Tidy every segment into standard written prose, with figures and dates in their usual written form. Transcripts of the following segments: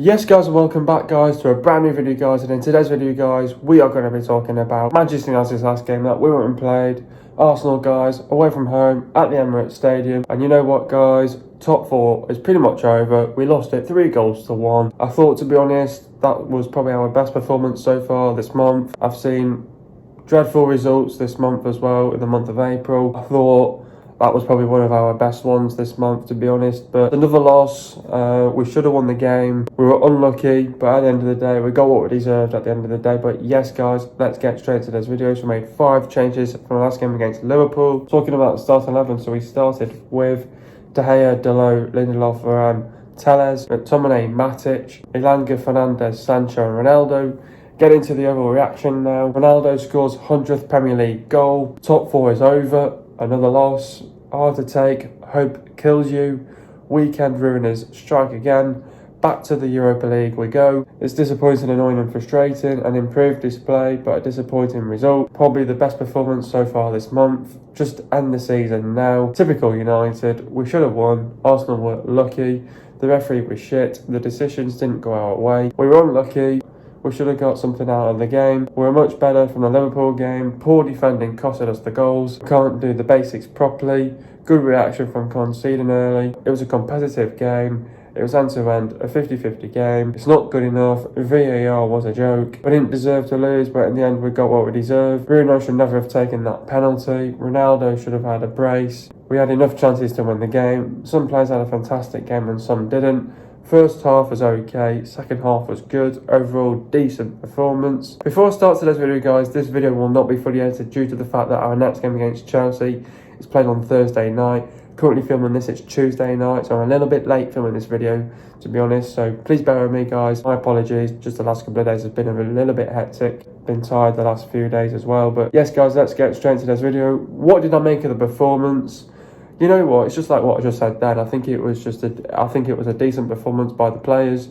Yes guys, and welcome back guys to a brand new video guys, and in today's video guys we are going to be talking about Manchester United's last game that we went and played, Arsenal guys, away from home at the Emirates Stadium. And you know what guys, top four is pretty much over. We lost it 3-1. I thought, to be honest, that was probably our best performance so far this month. I've seen dreadful results this month as well, in the month of April. I thought that was probably one of our best ones this month, to be honest. But another loss. We should have won the game. We were unlucky, but at the end of the day, we got what we deserved at the end of the day. But yes, guys, let's get straight to this video. So we made 5 changes from the last game against Liverpool. Talking about the start 11, so we started with De Gea, Dalot, Lindelof, Varane, Telles, McTominay, Matic, Elanga, Fernandes, Sancho and Ronaldo. Get into the overall reaction now. Ronaldo scores 100th Premier League goal. Top 4 is over. Another loss, hard to take, hope kills you. Weekend ruiners strike again. Back to the Europa League we go. It's disappointing, annoying and frustrating. An improved display, but a disappointing result. Probably the best performance so far this month. Just end the season now. Typical United. We should have won. Arsenal were lucky. The referee was shit. The decisions didn't go our way. We were unlucky. We should have got something out of the game. We were much better from the Liverpool game. Poor defending costed us the goals. Can't do the basics properly. Good reaction from conceding early. It was a competitive game. It was end-to-end, a 50-50 game. It's not good enough. VAR was a joke. We didn't deserve to lose, but in the end we got what we deserved. Bruno should never have taken that penalty. Ronaldo should have had a brace. We had enough chances to win the game. Some players had a fantastic game and some didn't. First half was okay, second half was good, overall decent performance. Before I start today's video guys, this video will not be fully edited due to the fact that our next game against Chelsea is played on Thursday night. Currently filming this, it's Tuesday night, so I'm a little bit late filming this video, to be honest, so please bear with me guys. My apologies, just the last couple of days have been a little bit hectic. Been tired the last few days as well, but yes guys, let's get straight into this video. What did I make of the performance? You know what? It's just like what I just said then. I think it was a decent performance by the players.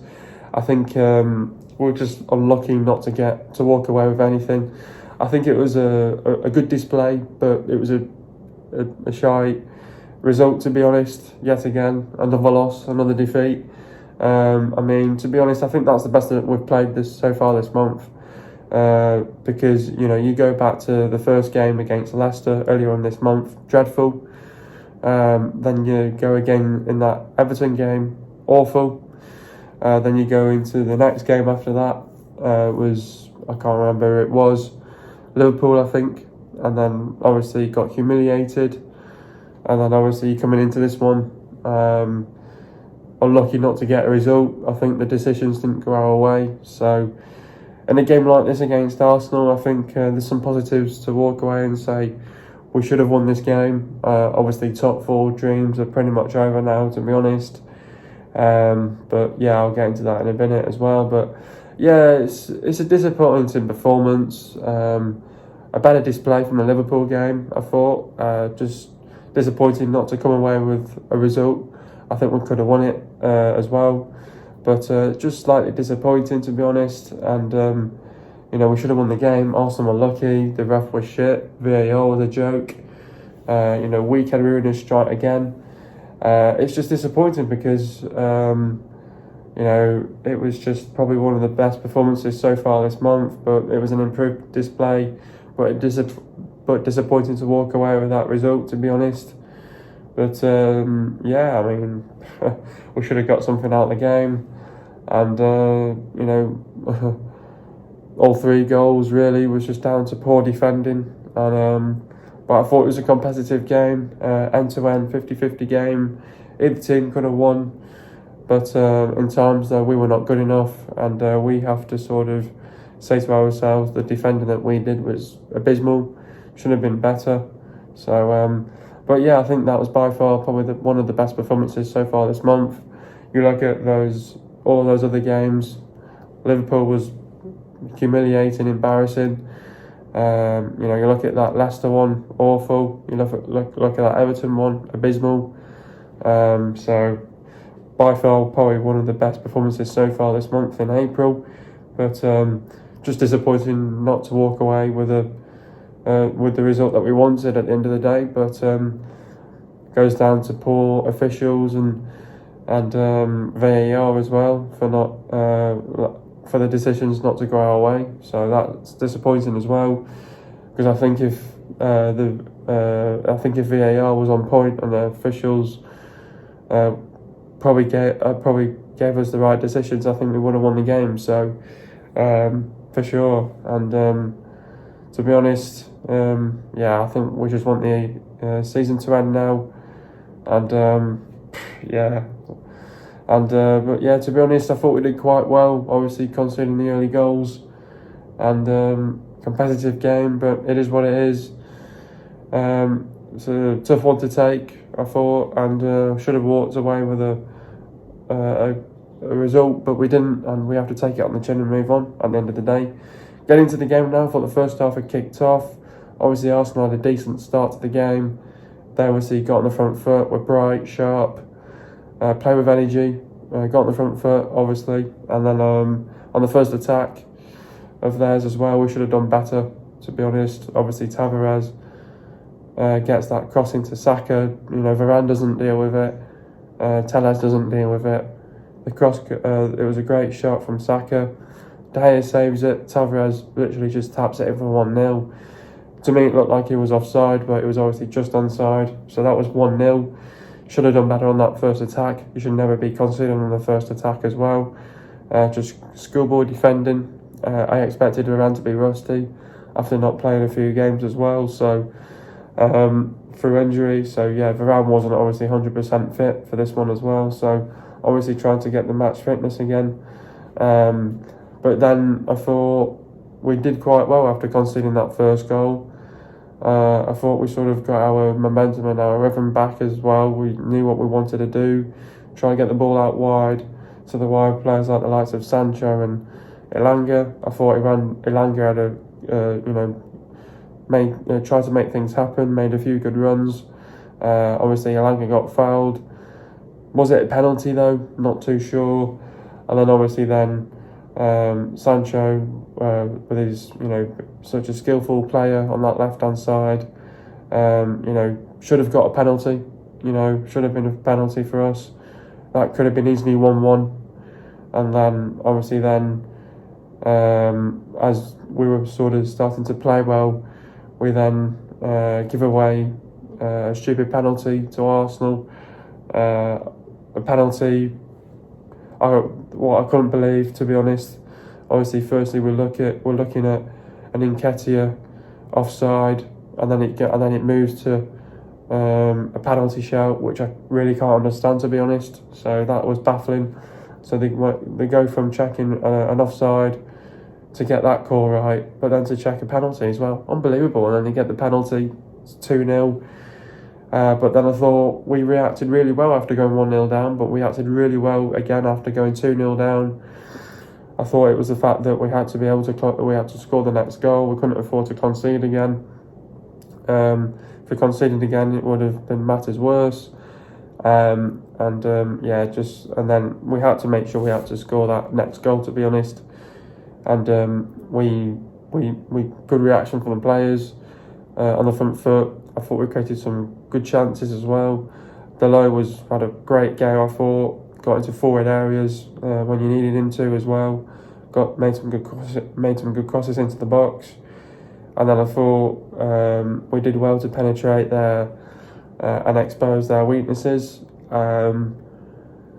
I think we're just unlucky not to walk away with anything. I think it was a good display, but it was a shy result, to be honest. Yet again, another loss, another defeat. I mean, to be honest, I think that's the best that we've played so far this month. Because you know, you go back to the first game against Leicester earlier on this month, dreadful. Then you go again in that Everton game, awful. Then you go into the next game after that, I can't remember, it was Liverpool I think, and then obviously got humiliated, and then obviously coming into this one, unlucky not to get a result. I think the decisions didn't go our way, so in a game like this against Arsenal, I think there's some positives to walk away and say, we should have won this game. Obviously, top 4 dreams are pretty much over now, to be honest. But yeah, I'll get into that in a minute as well. But yeah, it's a disappointing performance. A better display from the Liverpool game, I thought. Just disappointing not to come away with a result. I think we could have won it as well. But just slightly disappointing, to be honest. And you know, we should have won the game. Arsenal were lucky. The ref was shit. VAR was a joke. You know, weekend ruiners strike again. It's just disappointing because, you know, it was just probably one of the best performances so far this month. But it was an improved display. But disappointing to walk away with that result, to be honest. But yeah, I mean, we should have got something out of the game. And, you know... all 3 goals really was just down to poor defending, and but I thought it was a competitive game, end-to-end 50-50 game. Either team could have won, but in times though we were not good enough, and we have to sort of say to ourselves the defending that we did was abysmal, should have been better. So but yeah, I think that was by far probably one of the best performances so far this month. You look at all those other games, Liverpool was humiliating, embarrassing. You know, you look at that Leicester one, awful. You look at that Everton one, abysmal. So by far probably one of the best performances so far this month in April. But just disappointing not to walk away with the result that we wanted at the end of the day. But goes down to poor officials and and VAR as well for for the decisions not to go our way. So that's disappointing as well, because I think if if VAR was on point and the officials probably gave us the right decisions, I think we would have won the game. So for sure. And to be honest, I think we just want the season to end now. And but yeah, to be honest, I thought we did quite well. Obviously, conceding the early goals, and competitive game, but it is what it is. It's a tough one to take, I thought, and should have walked away with a result, but we didn't, and we have to take it on the chin and move on at the end of the day. Getting to the game now, I thought the first half had kicked off. Obviously, Arsenal had a decent start to the game. They obviously got on the front foot, were bright, sharp, play with energy, got on the front foot, obviously, and then on the first attack of theirs as well, we should have done better, to be honest. Obviously, Tavares gets that cross into Saka. Varane doesn't deal with it. Telles doesn't deal with it. The cross, it was a great shot from Saka. De Gea saves it. Tavares literally just taps it in for 1-0. To me, it looked like he was offside, but it was obviously just onside. So that was 1-0. Should have done better on that first attack. You should never be conceding on the first attack as well. Just schoolboy defending. I expected Varane to be rusty after not playing a few games as well. So through injury. So yeah, Varane wasn't obviously 100% fit for this one as well. So obviously trying to get the match fitness again. But then I thought we did quite well after conceding that first goal. I thought we sort of got our momentum and our rhythm back as well. We knew what we wanted to do, try and get the ball out wide to the wide players like the likes of Sancho and Elanga. I thought Elanga had tried to make things happen, made a few good runs. Obviously, Elanga got fouled. Was it a penalty though? Not too sure. And then obviously Sancho, with his such a skillful player on that left hand side, should have got a penalty. Should have been a penalty for us. That could have been easily 1-1. And then obviously as we were sort of starting to play well, we then give away a stupid penalty to Arsenal. A penalty what I couldn't believe, to be honest. Obviously, firstly we're looking at an Nketiah offside, and then it moves to a penalty shout, which I really can't understand, to be honest. So that was baffling. So they go from checking an offside to get that call right, but then to check a penalty as well. Unbelievable. And then they get the penalty. It's 2-0. But then I thought we reacted really well after going 1-0 down, but we acted really well again after going 2-0 down. I thought it was the fact that we had to be able to score the next goal. We couldn't afford to concede again. If we conceded again, it would have been matters worse. And then we had to make sure we had to score that next goal, to be honest. And we good reaction from the players on the front foot. I thought we created some good chances as well. Delot had a great game, I thought. Got into forward areas when you needed him to as well. Made some good crosses into the box. And then I thought we did well to penetrate there and expose their weaknesses,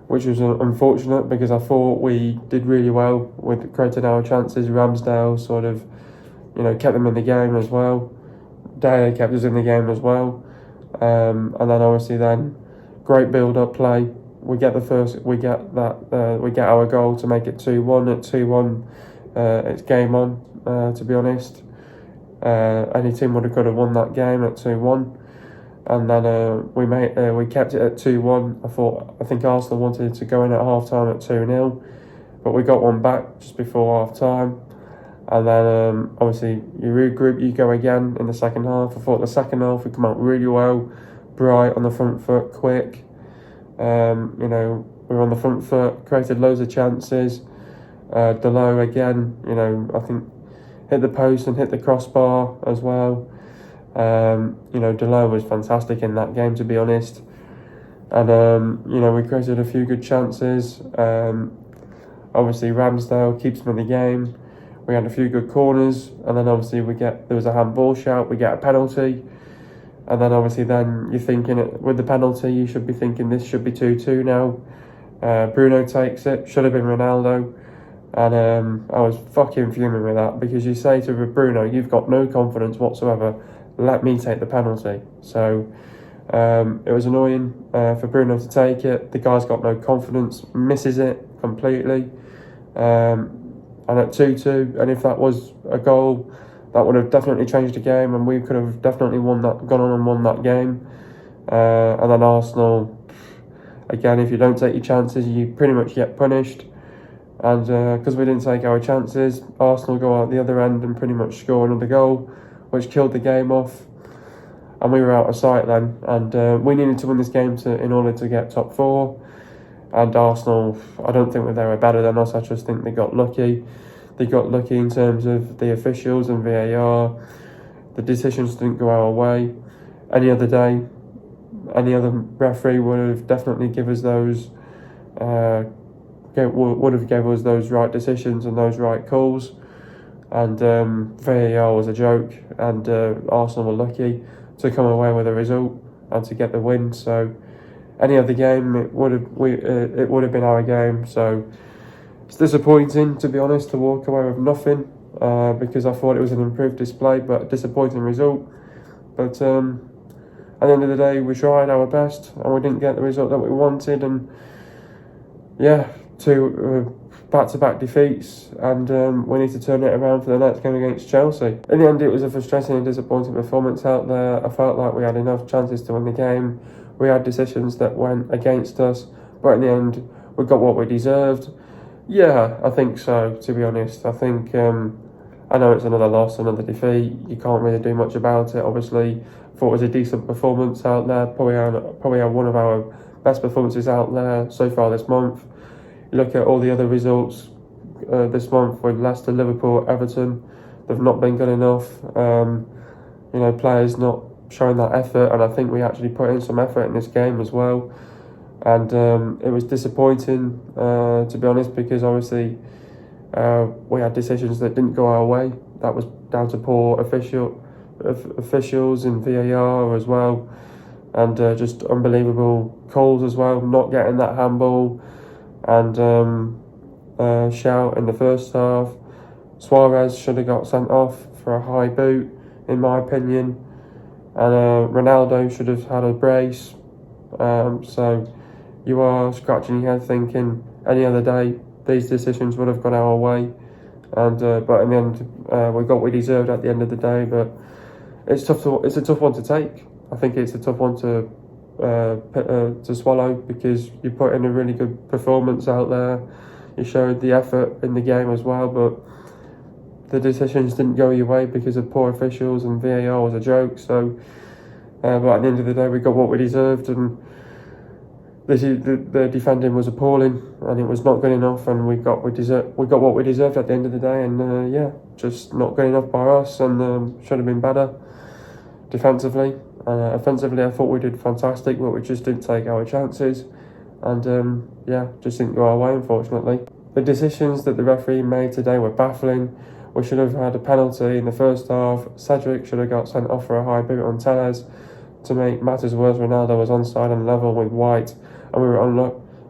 which was unfortunate because I thought we did really well with creating our chances. Ramsdale sort of, kept them in the game as well. De Gea kept us in the game as well. And then obviously great build-up play. We get our goal to make it 2-1. At 2-1, it's game on, to be honest. Any team could have won that game at 2-1. And then we kept it at 2-1. I think Arsenal wanted to go in at half-time at 2-0, but we got one back just before half-time. And then obviously you regroup, you go again in the second half. I thought the second half we come out really well, bright on the front foot, quick. We were on the front foot, created loads of chances. Delot again, I think hit the post and hit the crossbar as well. Delot was fantastic in that game, to be honest. And, we created a few good chances. Obviously, Ramsdale keeps them in the game. We had a few good corners, and then obviously there was a handball shout, we get a penalty. And then obviously you're thinking, with the penalty, you should be thinking this should be 2-2 now. Bruno takes it, should have been Ronaldo. And I was fucking fuming with that, because you say to Bruno, you've got no confidence whatsoever, let me take the penalty. So it was annoying for Bruno to take it. The guy's got no confidence, misses it completely. And at 2-2, and if that was a goal, that would have definitely changed the game, and we could have definitely gone on and won that game. And then Arsenal, again, if you don't take your chances, you pretty much get punished. And because we didn't take our chances, Arsenal go out the other end and pretty much score another goal, which killed the game off. And we were out of sight then. And we needed to win this game in order to get top 4. And Arsenal, I don't think they were better than us. I just think they got lucky. They got lucky in terms of the officials and VAR. The decisions didn't go our way. Any other day, any other referee would have definitely given us those, would have given us those right decisions and those right calls. And VAR was a joke. And Arsenal were lucky to come away with a result and to get the win. So any other game, it would have been our game. So it's disappointing, to be honest, to walk away with nothing, because I thought it was an improved display, but a disappointing result. But at the end of the day, we tried our best and we didn't get the result that we wanted. And yeah, 2 back-to-back defeats, and we need to turn it around for the next game against Chelsea. In the end, it was a frustrating and disappointing performance out there. I felt like we had enough chances to win the game. We had decisions that went against us, but in the end, we got what we deserved. Yeah, I think so, to be honest. I think, I know it's another loss, another defeat. You can't really do much about it, obviously. Thought it was a decent performance out there. Probably had one of our best performances out there so far this month. You look at all the other results this month with Leicester, Liverpool, Everton. They've not been good enough. Players not showing that effort, and I think we actually put in some effort in this game as well. And it was disappointing, to be honest, because obviously we had decisions that didn't go our way. That was down to poor officials in VAR as well, and just unbelievable calls as well. Not getting that handball and shout in the first half. Suarez should have got sent off for a high boot, in my opinion. And Ronaldo should have had a brace. So you are scratching your head thinking, any other day, these decisions would have gone our way. And but in the end, we got what we deserved at the end of the day. But it's a tough one to take. I think it's a tough one to swallow, because you put in a really good performance out there. You showed the effort in the game as well, but the decisions didn't go your way because of poor officials, and VAR was a joke. So, but at the end of the day, we got what we deserved, and the defending was appalling, and it was not good enough, and we got what we deserved at the end of the day, and just not good enough by us, and should have been better defensively. Offensively, I thought we did fantastic, but we just didn't take our chances, and just didn't go our way, unfortunately. The decisions that the referee made today were baffling. We should have had a penalty in the first half. Cedric should have got sent off for a high boot on Tellez. To make matters worse, Ronaldo was onside and level with White, and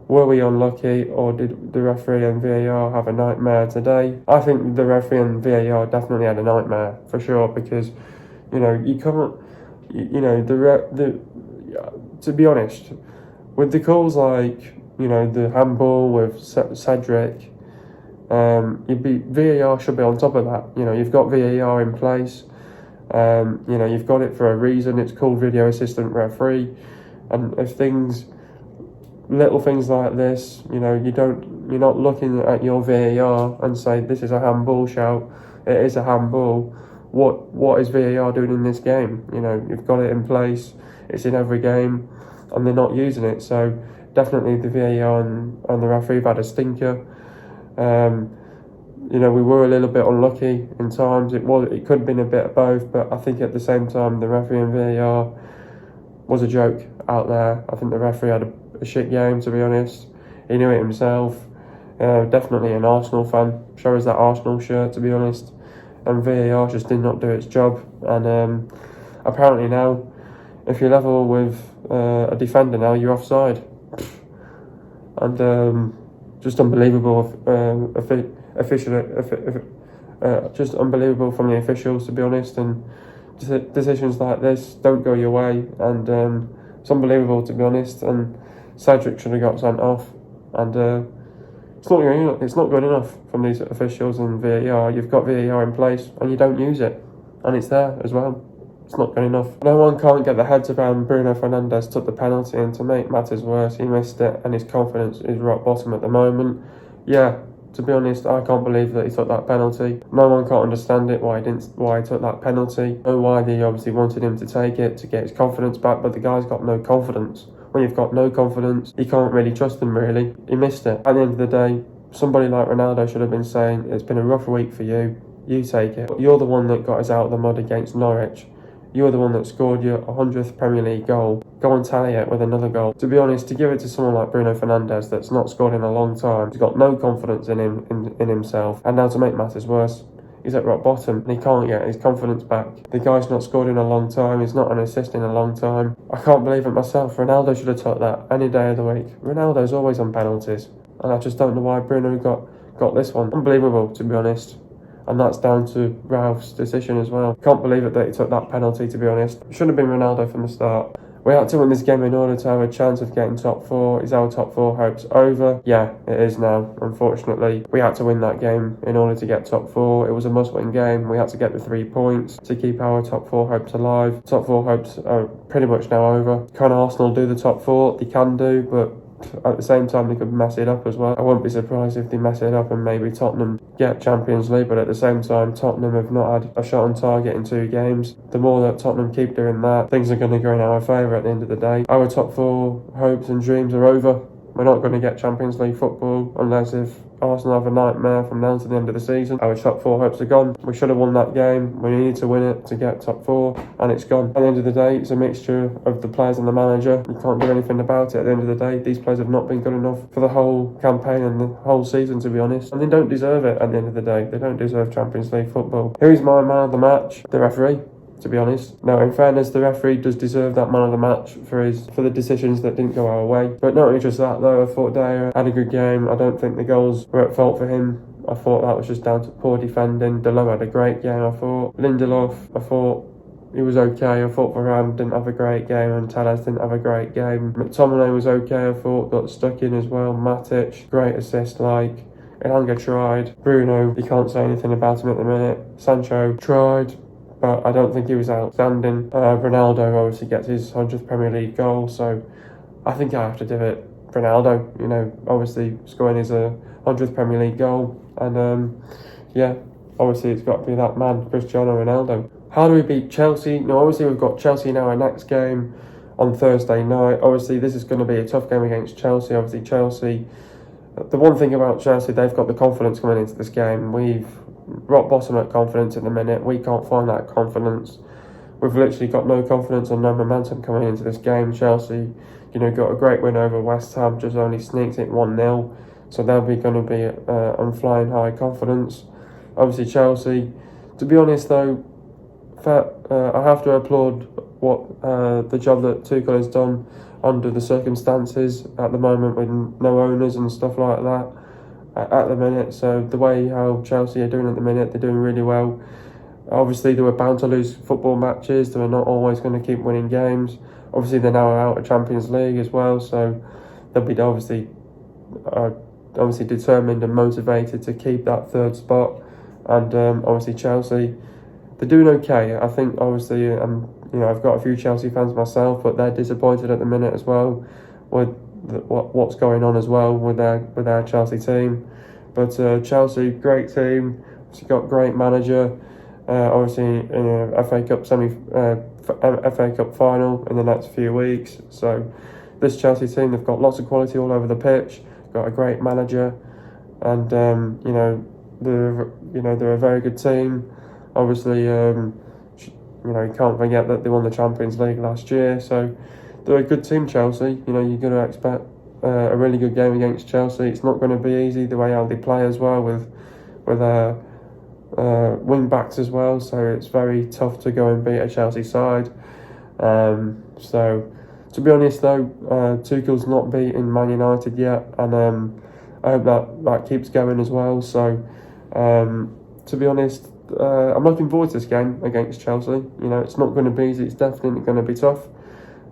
were we unlucky, or did the referee and VAR have a nightmare today? I think the referee and VAR definitely had a nightmare, for sure, because you can't, to be honest, with the calls like the handball with Cedric, VAR should be on top of that. You've got VAR in place. You've got it for a reason. It's called video assistant referee, and if little things like this, you're not looking at your VAR and say this is a handball shout. It is a handball. What is VAR doing in this game? You've got it in place. It's in every game, and they're not using it. So definitely the VAR and the referee have had a stinker. We were a little bit unlucky in times. It could have been a bit of both, but I think at the same time the referee and VAR was a joke, out there. I think the referee had a shit game, to be honest. He knew it himself. Definitely an Arsenal fan. Shows that Arsenal shirt, to be honest. And VAR just did not do its job. And apparently now, if you're level with a defender now, you're offside. And just unbelievable just unbelievable from the officials, to be honest. And decisions like this don't go your way, and it's unbelievable, to be honest. And Cedric should have got sent off, and it's not good enough from these officials and VAR. You've got VAR in place and you don't use it, and it's there as well. It's not good enough. No one can't get their heads around Bruno Fernandes took the penalty, and to make matters worse, he missed it, and his confidence is rock bottom at the moment. Yeah, to be honest, I can't believe that he took that penalty. No one can't understand it, why he took that penalty. Know why they obviously wanted him to take it to get his confidence back, but the guy's got no confidence. When you've got no confidence, you can't really trust him, really. He missed it. At the end of the day, somebody like Ronaldo should have been saying, it's been a rough week for you, you take it. You're the one that got us out of the mud against Norwich. You're the one that scored your 100th Premier League goal. Go and tally it with another goal. To be honest, to give it to someone like Bruno Fernandes that's not scored in a long time, he's got no confidence in himself, and now to make matters worse, he's at rock bottom and he can't get his confidence back. The guy's not scored in a long time, he's not an assist in a long time. I can't believe it myself. Ronaldo should have took that any day of the week. Ronaldo's always on penalties, and I just don't know why Bruno got this one. Unbelievable, to be honest. And that's down to Ralph's decision as well. Can't believe it that he took that penalty, to be honest. It should have been Ronaldo from the start. We had to win this game in order to have a chance of getting top four. Is our top four hopes over? Yeah, it is now, unfortunately. We had to win that game in order to get top four. It was a must-win game. We had to get the 3 points to keep our top four hopes alive. Top four hopes are pretty much now over. Can Arsenal do the top four? They can do, but at the same time, they could mess it up as well. I wouldn't be surprised if they mess it up and maybe Tottenham get Champions League, but at the same time, Tottenham have not had a shot on target in 2 games. The more that Tottenham keep doing that, things are going to go in our favour at the end of the day. Our top four hopes and dreams are over. We're not going to get Champions League football unless if Arsenal have a nightmare from now to the end of the season. Our top four hopes are gone. We should have won that game. We needed to win it to get top four, and it's gone. At the end of the day, it's a mixture of the players and the manager. You can't do anything about it. At the end of the day, these players have not been good enough for the whole campaign and the whole season, to be honest. And they don't deserve it at the end of the day. They don't deserve Champions League football. Who is my man of the match? The referee, to be honest. Now, in fairness, the referee does deserve that man of the match for the decisions that didn't go our way. But not only just that, though, I thought Dyer had a good game. I don't think the goals were at fault for him. I thought that was just down to poor defending. Delo had a great game, I thought. Lindelof, I thought he was okay. I thought Varane didn't have a great game, and Telles didn't have a great game. McTominay was okay, I thought, got stuck in as well. Matic, great assist, Elanga tried. Bruno, you can't say anything about him at the minute. Sancho tried, but I don't think he was outstanding. Ronaldo obviously gets his 100th Premier League goal, so I think I have to give it Ronaldo. Obviously scoring his 100th Premier League goal, and obviously it's got to be that man, Cristiano Ronaldo. How do we beat Chelsea? Obviously we've got Chelsea now our next game on Thursday night. Obviously this is going to be a tough game against Chelsea. Obviously Chelsea, the one thing about Chelsea, they've got the confidence coming into this game. We've rock bottom at confidence at the minute. We can't find that confidence. We've literally got no confidence and no momentum coming into this game. Chelsea, got a great win over West Ham, just only sneaked it 1-0. So they'll be going to be on flying high confidence. Obviously Chelsea, to be honest though, I have to applaud what the job that Tuchel has done under the circumstances at the moment with no owners and stuff like that at the minute. So the way how Chelsea are doing at the minute, they're doing really well. Obviously they were bound to lose football matches. They were not always going to keep winning games. Obviously they're now out of Champions League as well, so they'll be obviously determined and motivated to keep that 3rd spot. And obviously Chelsea, they're doing okay. I think obviously I've got a few Chelsea fans myself, but they're disappointed at the minute as well with what's going on as well with our Chelsea team. But Chelsea, great team. She's got great manager. Obviously in a FA Cup final in the next few weeks. So this Chelsea team, they've got lots of quality all over the pitch. Got a great manager, and they're a very good team. Obviously, you can't forget that they won the Champions League last year. So they're a good team, Chelsea. You know, you're going to expect a really good game against Chelsea. It's not going to be easy the way how they play as well with wing backs as well. So it's very tough to go and beat a Chelsea side. So to be honest though, Tuchel's not beaten Man United yet, and I hope that keeps going as well. So to be honest, I'm looking forward to this game against Chelsea. You know, it's not going to be easy. It's definitely going to be tough.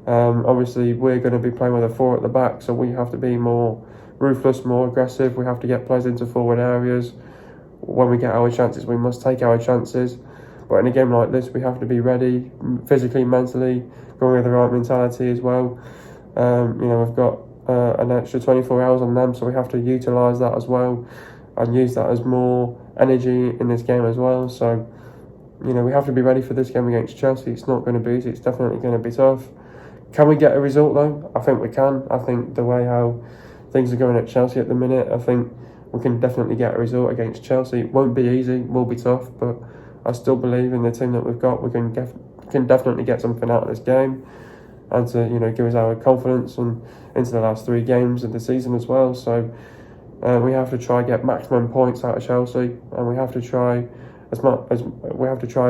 Obviously, we're going to be playing with a 4 at the back, so we have to be more ruthless, more aggressive. We have to get players into forward areas. When we get our chances, we must take our chances. But in a game like this, we have to be ready, physically, mentally, going with the right mentality as well. You know, we've got an extra 24 hours on them, so we have to utilise that as well and use that as more energy in this game as well. So, you know, we have to be ready for this game against Chelsea. It's not going to be easy. It's definitely going to be tough. Can we get a result though? I think we can. I think the way how things are going at Chelsea at the minute, I think we can definitely get a result against Chelsea. It won't be easy, it will be tough, but I still believe in the team that we've got. We can definitely get something out of this game, and to, you know, give us our confidence and into the last 3 games of the season as well. So we have to try get maximum points out of Chelsea, and we have to try as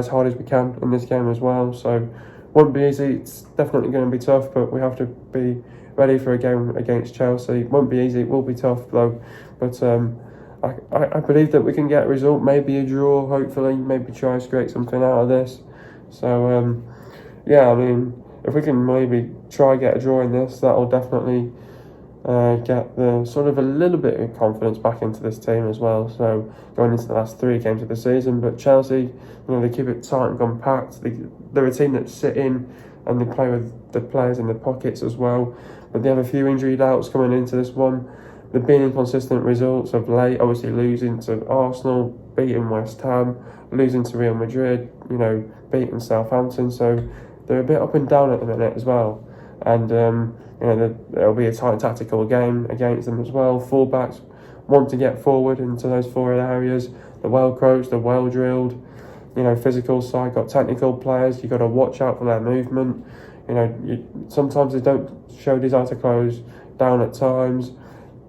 hard as we can in this game as well. So won't be easy. It's definitely going to be tough, but we have to be ready for a game against Chelsea. It won't be easy. It will be tough though. But I believe that we can get a result, maybe a draw, hopefully, maybe try to create something out of this. So yeah, I mean, if we can maybe try get a draw in this, that'll definitely get the sort of a little bit of confidence back into this team as well. So going into the last 3 games of the season, but Chelsea, you know, they keep it tight and compact. They're a team that sit in and they play with the players in the pockets as well. But they have a few injury doubts coming into this one. They've been inconsistent results of late, obviously losing to Arsenal, beating West Ham, losing to Real Madrid, you know, beating Southampton. So they're a bit up and down at the minute as well. And you know, there'll be a tight tactical game against them as well. Fullbacks want to get forward into those forward areas. They're well coached, they're well drilled. You know, physical side, got technical players. You've got to watch out for their movement. You know, sometimes they don't show desire to close down at times,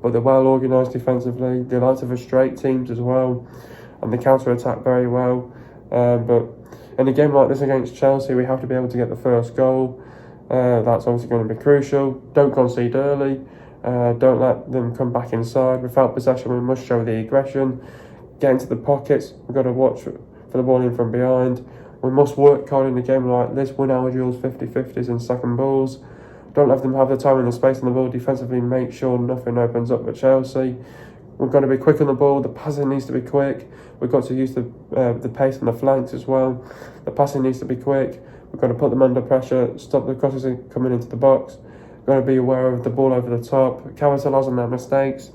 but they're well organised defensively. They like to frustrate teams as well, and they counter-attack very well. But in a game like this against Chelsea, we have to be able to get the first goal. That's obviously going to be crucial. Don't concede early. Don't let them come back inside. Without possession, we must show the aggression. Get into the pockets. We've got to watch for the ball in from behind. We must work hard in a game like this. Win our duels 50-50s and second balls. Don't let them have the time and the space on the ball defensively. Make sure nothing opens up for Chelsea. We've got to be quick on the ball. The passing needs to be quick. We've got to use the pace on the flanks as well. The passing needs to be quick. We've got to put them under pressure, stop the crosses coming into the box. We've got to be aware of the ball over the top, capitalise on their mistakes.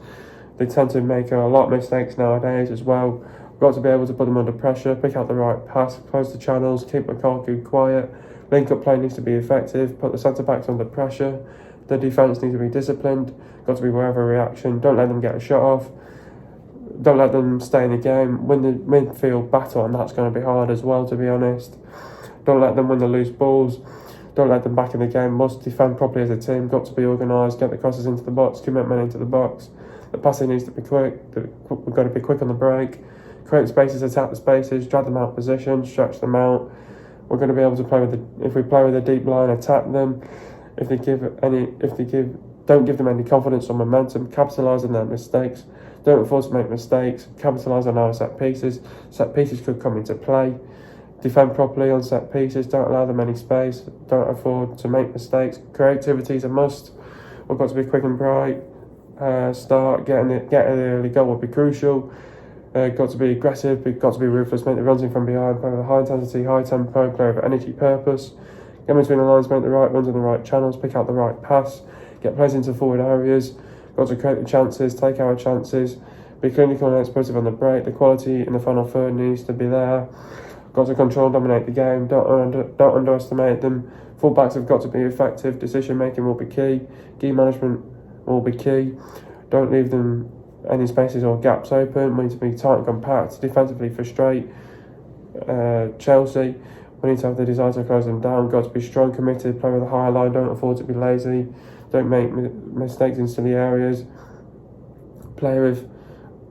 They tend to make a lot of mistakes nowadays as well. We've got to be able to put them under pressure, pick out the right pass, close the channels, keep Lukaku quiet. Link-up play needs to be effective, put the centre-backs under pressure. The defence needs to be disciplined, got to be aware of a reaction. Don't let them get a shot off. Don't let them stay in the game. Win the midfield battle, and that's going to be hard as well, to be honest. Don't let them win the loose balls. Don't let them back in the game. Must defend properly as a team. Got to be organised. Get the crosses into the box. Commit men into the box. The passing needs to be quick. We've got to be quick on the break. Create spaces, attack the spaces, drag them out of position, stretch them out. We're going to be able to play with if we play with a deep line, attack them. Don't give them any confidence or momentum. Capitalise on their mistakes. Don't force to make mistakes. Capitalise on our set pieces. Set pieces could come into play. Defend properly on set pieces. Don't allow them any space. Don't afford to make mistakes. Creativity is a must. We've got to be quick and bright. Getting an early goal will be crucial. Got to be aggressive. Got to be ruthless. Make the runs in from behind. Play with high intensity, high tempo. Play with energy, purpose. Get between the lines. Make the right runs in the right channels. Pick out the right pass. Get players into forward areas. Got to create the chances. Take our chances. Be clinical and explosive on the break. The quality in the final third needs to be there. Got to control and dominate the game. Don't underestimate them. Fullbacks have got to be effective. Decision making will be key. Key management will be key. Don't leave them any spaces or gaps open. We need to be tight and compact. Defensively frustrate Chelsea. We need to have the desire to close them down. Got to be strong, committed, play with a high line, don't afford to be lazy, don't make mistakes in silly areas. Play with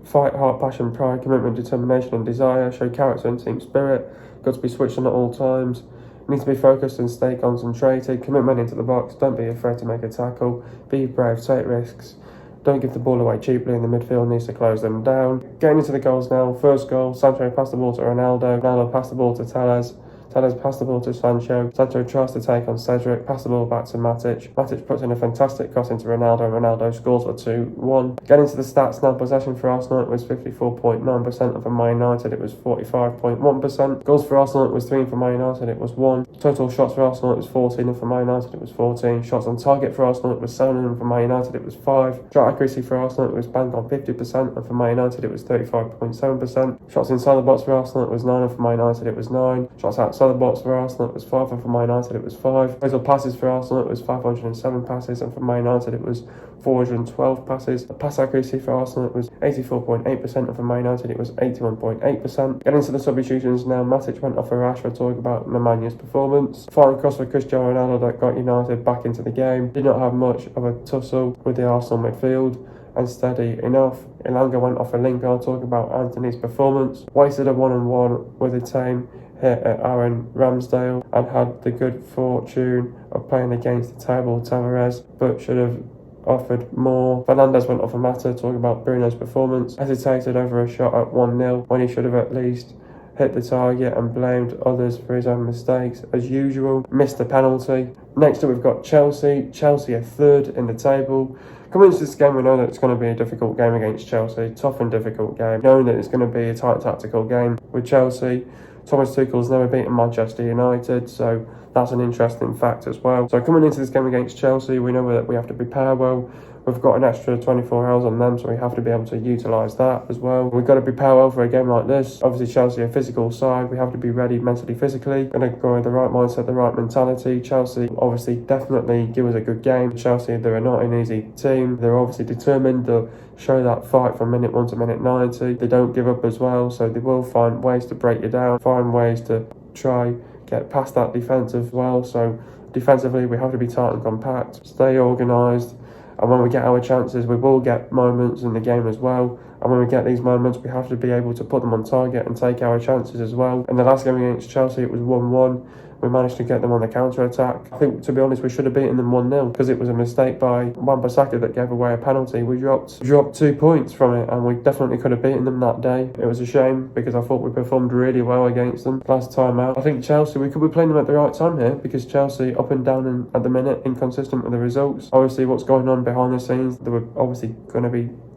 fight, heart, passion, pride, commitment, determination and desire. Show character and team spirit. Got to be switched on at all times. Need to be focused and stay concentrated. Commitment into the box. Don't be afraid to make a tackle. Be brave, take risks. Don't give the ball away cheaply, and the midfield needs to close them down. Getting into the goals now. First goal, Sancho passed the ball to Ronaldo. Ronaldo passed the ball to Telles. Telles passed the ball to Sancho. Sancho tries to take on Cedric. Pass the ball back to Matic. Matic puts in a fantastic cross into Ronaldo. Ronaldo scores for 2-1. Getting into the stats now. Possession for Arsenal, it was 54.9%, and for Man United it was 45.1%. Goals for Arsenal, it was 3, and for Man United it was 1. Total shots for Arsenal, it was 14, and for Man United it was 14. Shots on target for Arsenal, it was 7, and for Man United it was 5. Shot accuracy for Arsenal, it was bang on 50%, and for Man United it was 35.7%. Shots inside the box for Arsenal, it was 9, and for Man United it was 9. Shots outside the box for Arsenal, it was 5, and for Man United it was 5. Total passes for Arsenal, it was 507 passes, and for Man United it was 412 passes. The pass accuracy for Arsenal, it was 84.8%, and for Man United it was 81.8%. Getting into the substitutions now. Matic went off for Rashford, talking about Nemanja performance. Final cross for Cristiano Ronaldo that got United back into the game. Did not have much of a tussle with the Arsenal midfield, and steady enough. Elanga went off for Lingard, talking about Anthony's performance. Wasted a 1-on-1 with a tame hit at Aaron Ramsdale, and had the good fortune of playing against the table Tavares, but should have offered more. Fernandes went off for Mata, talking about Bruno's performance. Hesitated over a shot at 1-0 when he should have at least hit the target, and blamed others for his own mistakes as usual. Missed a penalty. Next up we've got Chelsea. Chelsea are third in the table. Coming into this game, we know that it's going to be a difficult game against Chelsea. Tough and difficult game. Knowing that it's going to be a tight tactical game with Chelsea. Thomas Tuchel's never beaten Manchester United, so that's an interesting fact as well. So coming into this game against Chelsea, we know that we have to prepare well. We've got an extra 24 hours on them, so we have to be able to utilise that as well. We've got to prepare well for a game like this. Obviously, Chelsea are a physical side. We have to be ready mentally, physically. Going to go with the right mindset, the right mentality. Chelsea obviously definitely give us a good game. Chelsea, they're not an easy team. They're obviously determined. They'll show that fight from minute 1 to minute 90. They don't give up as well, so they will find ways to break you down, find ways to try get past that defence as well. So defensively, we have to be tight and compact, stay organised. And when we get our chances, we will get moments in the game as well. And when we get these moments, we have to be able to put them on target and take our chances as well. In the last game against Chelsea, it was 1-1. We managed to get them on the counter-attack. I think, to be honest, we should have beaten them 1-0 because it was a mistake by Wan-Bissaka that gave away a penalty. We dropped 2 points from it, and we definitely could have beaten them that day. It was a shame because I thought we performed really well against them last time out. I think Chelsea, we could be playing them at the right time here because Chelsea, up and down and at the minute, inconsistent with the results. Obviously, what's going on behind the scenes, they were obviously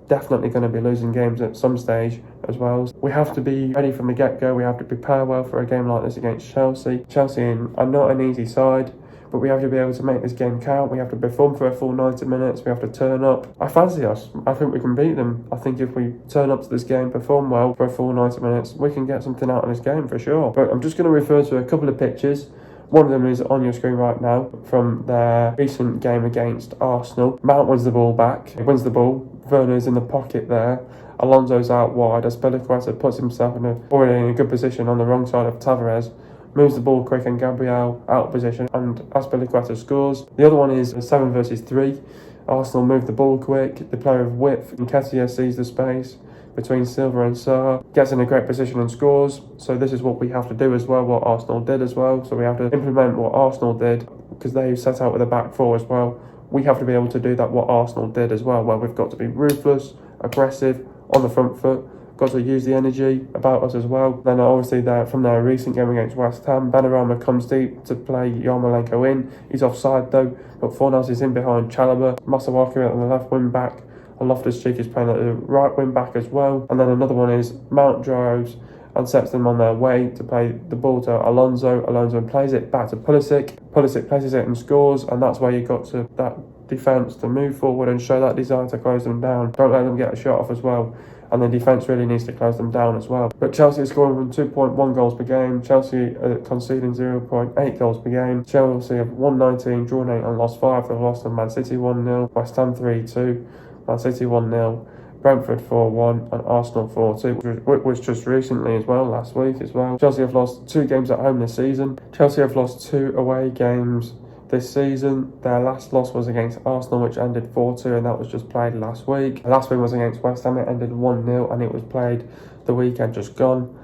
definitely going to be losing games at some stage as well. We have to be ready from the get-go. We have to prepare well for a game like this against Chelsea. Chelsea are not an easy side, but we have to be able to make this game count. We have to perform for a full 90 minutes. We have to turn up. I fancy us. I think we can beat them. I think if we turn up to this game, perform well for a full 90 minutes, we can get something out of this game for sure. But I'm just going to refer to a couple of pictures. One of them is on your screen right now from their recent game against Arsenal. Mount wins the ball back. He wins the ball. Werner's in the pocket there. Alonso's out wide. Azpilicueta puts himself already in a good position on the wrong side of Tavares. Moves the ball quick, and Gabriel out of position, and Azpilicueta scores. The other one is 7 versus 3. Arsenal move the ball quick. They play with width. Nketiah sees the space between Silva and Sarr, gets in a great position and scores. So this is what we have to do as well, what Arsenal did as well. So we have to implement what Arsenal did because they set out with a back four as well. We have to be able to do that what Arsenal did as well, where we've got to be ruthless, aggressive, on the front foot, got to use the energy about us as well. Then obviously from their recent game against West Ham, Benrahma comes deep to play Yarmolenko in. He's offside though, but Fornals is in behind Chalobah. Masawaka on the left wing back. And Loftus-Cheek is playing at the right wing back as well. And then another one is Mount drives and sets them on their way to play the ball to Alonso. Alonso plays it back to Pulisic. Pulisic places it and scores, and that's where you got to that defence to move forward and show that desire to close them down. Don't let them get a shot off as well. And the defence really needs to close them down as well. But Chelsea are scoring 2.1 goals per game. Chelsea are conceding 0.8 goals per game. Chelsea have won 19, drawn 8 and lost 5. They've lost to Man City 1-0, West Ham 3-2, Man City 1-0, Brentford 4-1 and Arsenal 4-2, which was just recently as well, last week as well. Chelsea have lost 2 games at home this season. Chelsea have lost 2 away games this season. Their last loss was against Arsenal, which ended 4-2, and that was just played last week. The last win was against West Ham, it ended 1-0, and it was played the weekend just gone.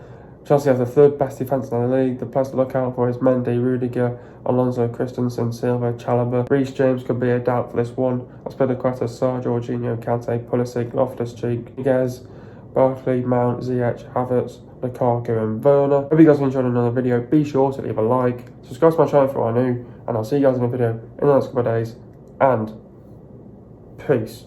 Chelsea have the 3rd best defence in the league. The players to look out for is Mendy, Rudiger, Alonso, Christensen, Silva, Chalobah. Reece James could be a doubt for this one. Aspilicueta, Sarr, Jorginho, Kante, Pulisic, Loftus-Cheek, Miguez, Barkley, Mount, Ziyech, Havertz, Lukaku and Werner. Hope you guys enjoyed another video. Be sure to leave a like, subscribe to my channel if you are new, and I'll see you guys in a video in the next couple of days, and peace.